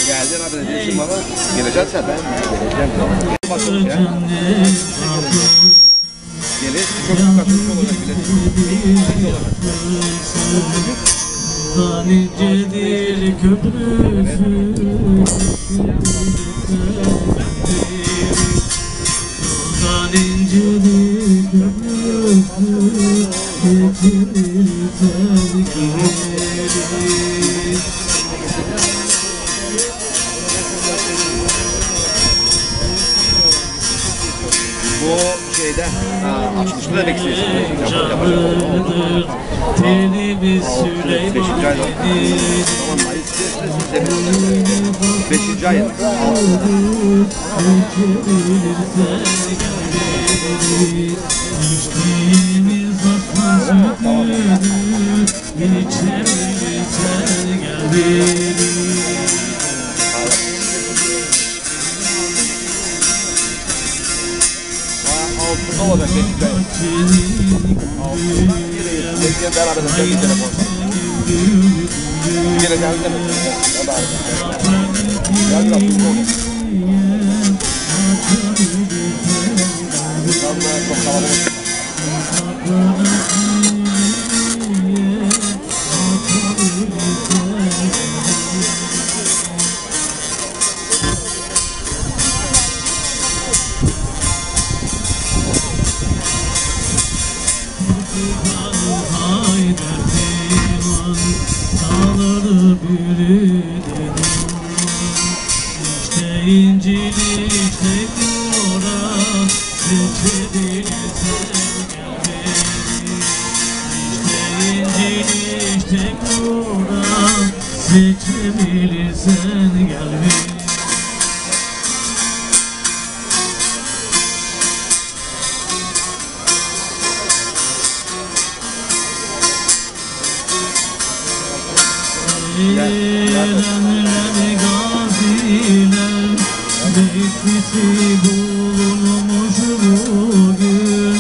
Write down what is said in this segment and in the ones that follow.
Geldin abi ne diyorsun baba? Geleceksin sen. Ben geleceğim. Bakalım ya. Gelir. Çok dikkatli olacak bile. Nicedir köprüsü. İncidir köprüsü. Getirirsen gelir. Bu şeyde açılışta da bekliyorsun. Tenimiz Süleyman'ın 5. ayın. İçtiğimiz asla sütünü içebilirsen gel beni. Altında olacak 5. ayın. Altında yine beraber de telefon. Yine geldi mi? Gel biraz hızlı olun. Çok kalabalık. İşte İncil'i işte Kur'an seçebilirsen gel beni. İşte İncil'i işte Kur'an seçebilirsen gel beni. Erenler gaziler beklisi bulunmuş bugün.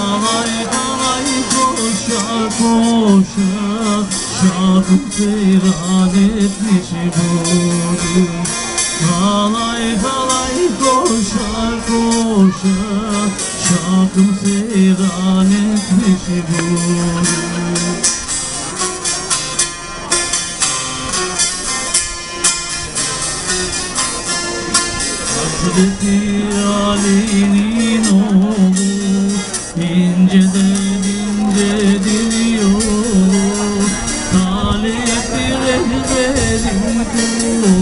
Alay alay koşar koşar şarkı seyran etmiş bugün. Alay alay koşar koşar şarkı seyran etmiş bugün. Hazreti Ali'nin oğlu inceden incedir yolu. Talep-i rehberin kulu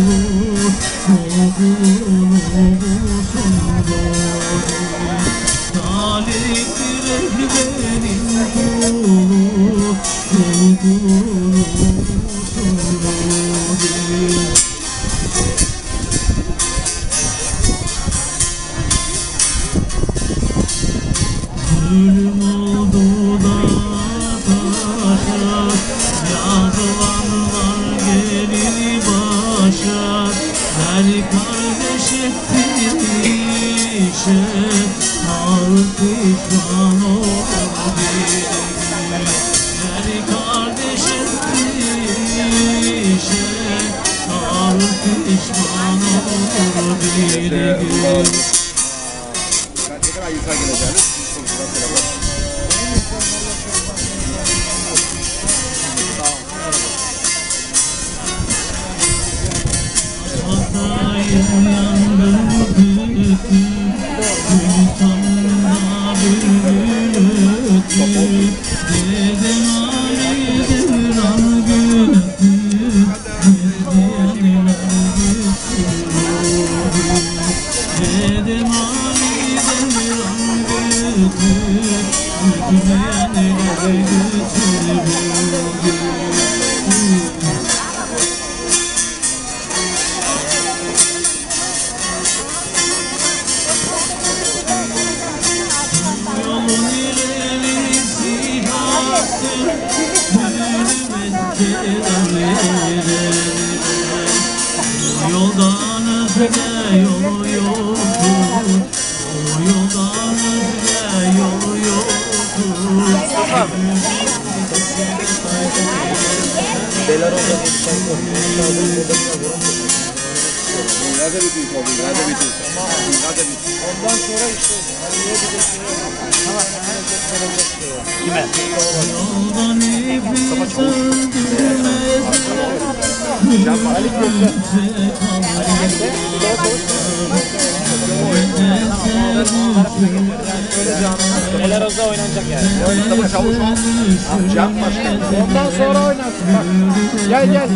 okulun olsun doğru. Talep-i rehberin kulu okulun olsun doğru. Ölüm oldu da taşa, yazılanlar gelir başa. Her kardeş ettiğişe ağır pişman olur bir gün. Her kardeş ettiğişe ağır pişman olur bir gün. Tekrar insan geleceğiniz. Hatayım yandım büyüttü, Gülüstan'da bülbül öttü. Dedim Ali'dir an güttü, Medyenler güttü. Dedim Ali'dir an güttü, Medyenler güttü. Yoldan öte yolu yoktur, o yoldan öte yolu yoktur. Nerede bitiyor tabii, nerede bitiyor? Nerede bitiyor? Ondan sonra işte Ali'ye bir de tamam, kime? Yoldan iblis öldürmez, Ali Neler olsa oynanacak yani. Mustafa Çavuş Can Başkan. Ondan sonra oynarsın bak. Gel gel.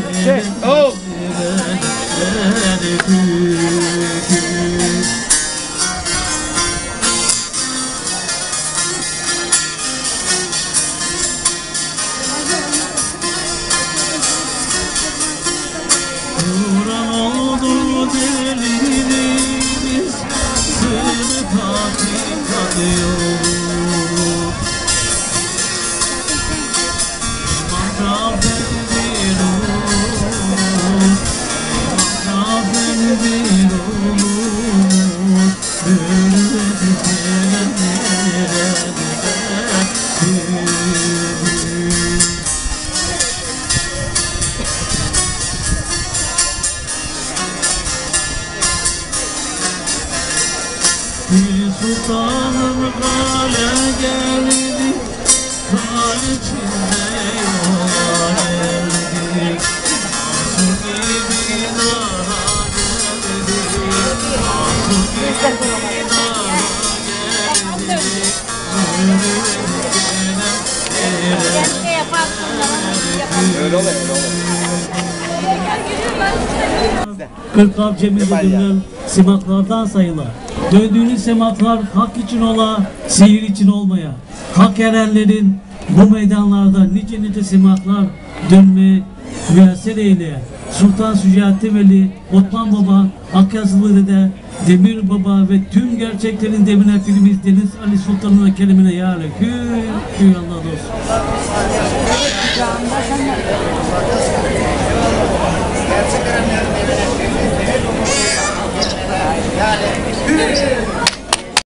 Oh. Vuran oldu delimiz, sırrı hakikat yok. Zafer bir umut, zafer bir umut, ölüme dikenlere bir sultanım kale geldi, kale içinde yola geldik. Asur gibi nara geldik, asur gibi nara geldik. Öyle oluyor, öyle oluyor. Kırklar cemil dönülen simaklardan sayılar. Döndüğünüz semaklar hak için ola, sihir için olmaya. Hak erenlerin bu meydanlarda nice simaklar dönmeye müyesser eyle. Sultan Sücaettin Veli, Osman Baba, Akyazılı Dede, Demir Baba ve tüm gerçeklerin demine filimiz Deniz Ali Sultan'ın kelimine ya Kü Allah olsun.